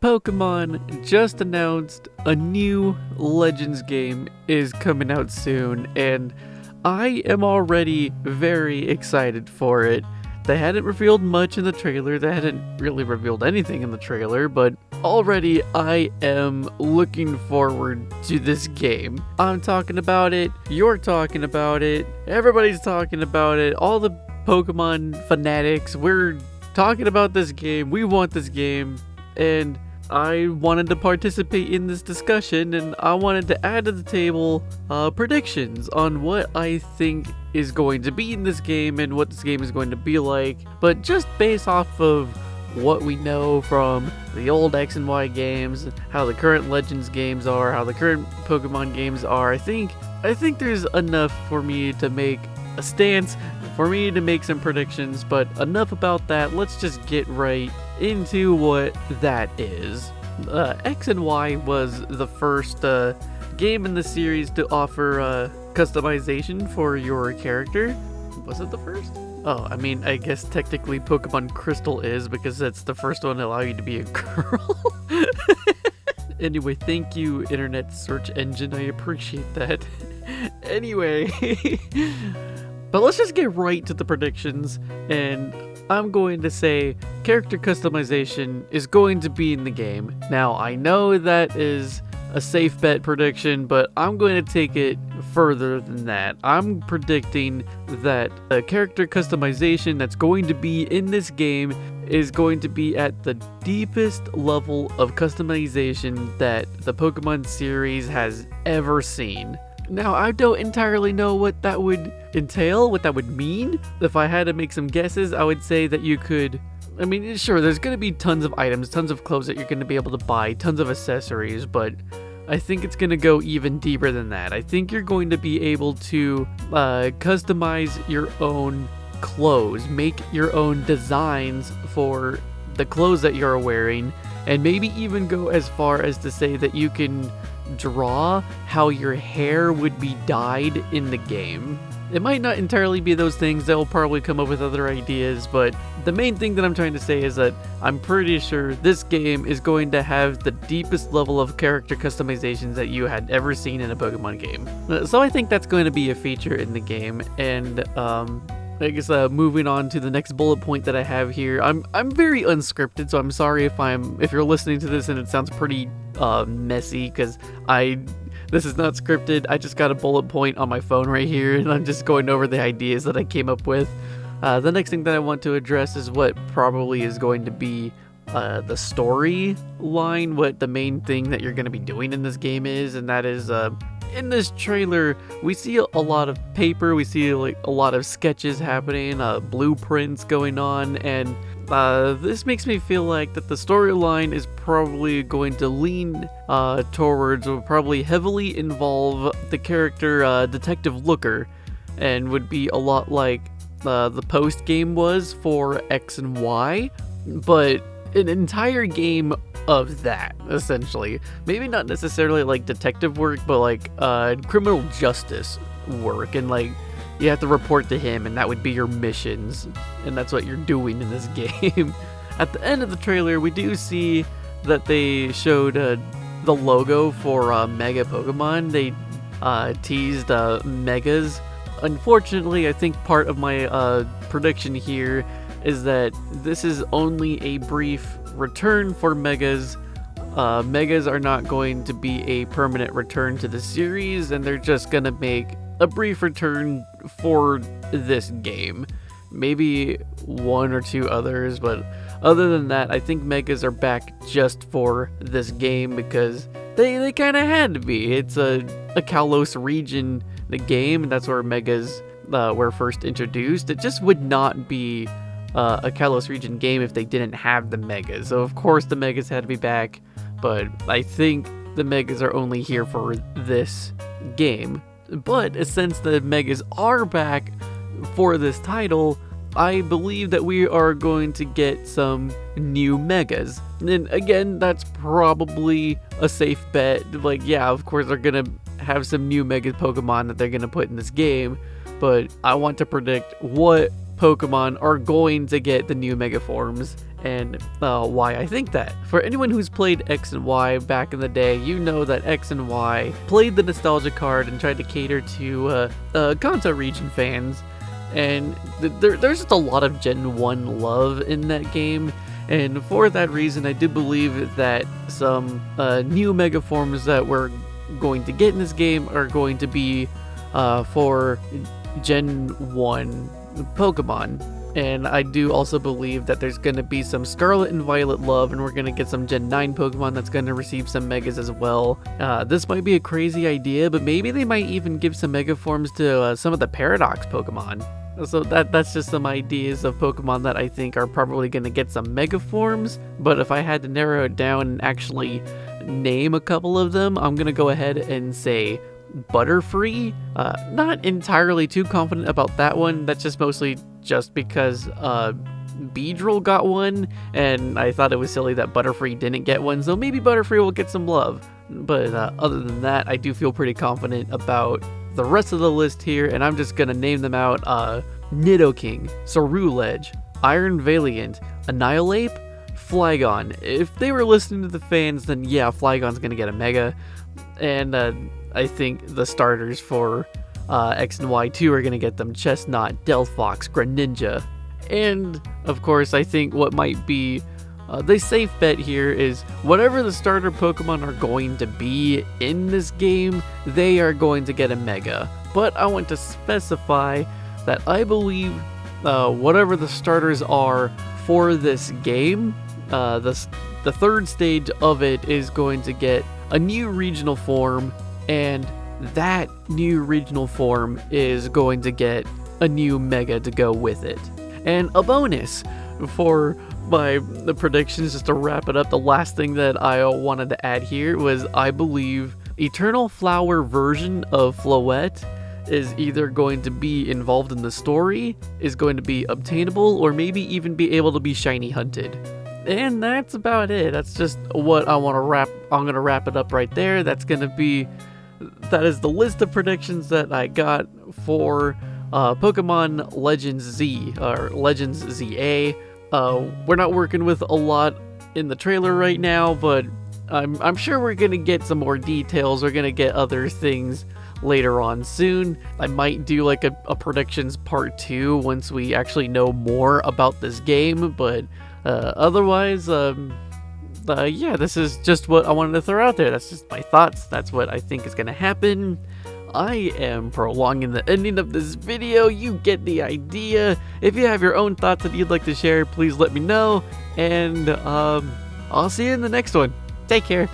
Pokemon just announced a new Legends game is coming out soon, and I am already very excited for it. They hadn't revealed much in the trailer, they hadn't really revealed anything in the trailer, but already I am looking forward to this game. I'm talking about it, you're talking about it, everybody's talking about it, all the Pokemon fanatics, we're talking about this game, we want this game, and I wanted to participate in this discussion, and I wanted to add to the table predictions on what I think is going to be in this game and what this game is going to be like, but just based off of what we know from the old X and Y games, how the current Legends games are, how the current Pokemon games are, I think there's enough for me to make a stance, for me to make some predictions, but enough about that. Let's just get right into what that is. X and Y was the first game in the series to offer customization for your character. Was it the first? Oh, I mean, I guess technically Pokemon Crystal is, because that's the first one to allow you to be a girl. Anyway, thank you, internet search engine. I appreciate that. Anyway, but let's just get right to the predictions, and I'm going to say character customization is going to be in the game. Now, I know that is a safe bet prediction, but I'm going to take it further than that. I'm predicting that the character customization that's going to be in this game is going to be at the deepest level of customization that the Pokemon series has ever seen. Now, I don't entirely know what that would entail, what that would mean. If I had to make some guesses, I would say that you could, I mean, sure, there's going to be tons of items, tons of clothes that you're going to be able to buy, tons of accessories, but I think it's going to go even deeper than that. I think you're going to be able to customize your own clothes, make your own designs for the clothes that you're wearing, and maybe even go as far as to say that you can draw how your hair would be dyed in the game. It might not entirely be those things, they'll probably come up with other ideas, but the main thing that I'm trying to say is that I'm pretty sure this game is going to have the deepest level of character customizations that you had ever seen in a Pokemon game. So I think that's going to be a feature in the game, and I guess moving on to the next bullet point that I have here, I'm very unscripted, so I'm sorry if you're listening to this and it sounds pretty messy, because this is not scripted. I just got a bullet point on my phone right here, and I'm just going over the ideas that I came up with. The next thing that I want to address is what probably is going to be the story line, what the main thing that you're going to be doing in this game is, and that is in this trailer, we see a lot of paper, we see like a lot of sketches happening, blueprints going on, and this makes me feel like that the storyline is probably going to lean towards, or probably heavily involve the character Detective Looker, and would be a lot like the post game was for X and Y, but an entire game of that, essentially. Maybe not necessarily like detective work, but like criminal justice work, and like you have to report to him, and that would be your missions, and that's what you're doing in this game. At the end of the trailer, we do see that they showed the logo for Mega Pokemon. They teased Megas. Unfortunately, I think part of my prediction here is that this is only a brief return for Megas. Megas are not going to be a permanent return to the series, and they're just gonna make a brief return for this game. Maybe one or two others, but other than that, I think Megas are back just for this game, because they kind of had to be. It's a Kalos region, the game, and that's where Megas were first introduced. It just would not be a Kalos region game if they didn't have the Megas. So of course the Megas had to be back, but I think the Megas are only here for this game. But since the Megas are back for this title, I believe that we are going to get some new Megas. And again, that's probably a safe bet. Like, yeah, of course they're gonna have some new Mega Pokemon that they're gonna put in this game, but I want to predict what Pokemon are going to get the new Mega Forms, and why I think that. For anyone who's played X and Y back in the day, you know that X and Y played the nostalgia card and tried to cater to Kanto region fans, and there's just a lot of Gen 1 love in that game. And for that reason, I do believe that some new mega forms that we're going to get in this game are going to be for Gen 1 Pokemon. And I do also believe that there's going to be some Scarlet and Violet love, and we're going to get some Gen 9 Pokemon that's going to receive some Megas as well. This might be a crazy idea, but maybe they might even give some Mega forms to some of the Paradox Pokemon. So that's just some ideas of Pokemon that I think are probably going to get some Mega forms, but if I had to narrow it down and actually name a couple of them, I'm going to go ahead and say Butterfree. Not entirely too confident about that one. That's just mostly just because Beedrill got one, and I thought it was silly that Butterfree didn't get one, so maybe Butterfree will get some love. But other than that, I do feel pretty confident about the rest of the list here, and I'm just gonna name them out. Nidoking, Ceruledge, Iron Valiant, Annihilape, Flygon. If they were listening to the fans, then yeah, Flygon's gonna get a Mega. And I think the starters for X and Y 2 are gonna get them Chestnut, Delphox, Greninja. And of course, I think what might be the safe bet here is whatever the starter Pokemon are going to be in this game, they are going to get a Mega. But I want to specify that I believe whatever the starters are for this game, the third stage of it is going to get a new regional form, and that new regional form is going to get a new Mega to go with it. And a bonus for the predictions, just to wrap it up, the last thing that I wanted to add here was I believe Eternal Flower version of Floette is either going to be involved in the story, is going to be obtainable, or maybe even be able to be shiny hunted. And that's about it. That's just what I want to wrap. I'm going to wrap it up right there. That is the list of predictions that I got for Pokemon Legends Z, or Legends Z-A. We're not working with a lot in the trailer right now, but I'm sure we're gonna get some more details. We're gonna get other things later on soon. I might do like a predictions part 2 once we actually know more about this game, but otherwise, yeah, this is just what I wanted to throw out there. That's just my thoughts. That's what I think is gonna happen. I am prolonging the ending of this video. You get the idea. If you have your own thoughts that you'd like to share, please let me know. And I'll see you in the next one. Take care.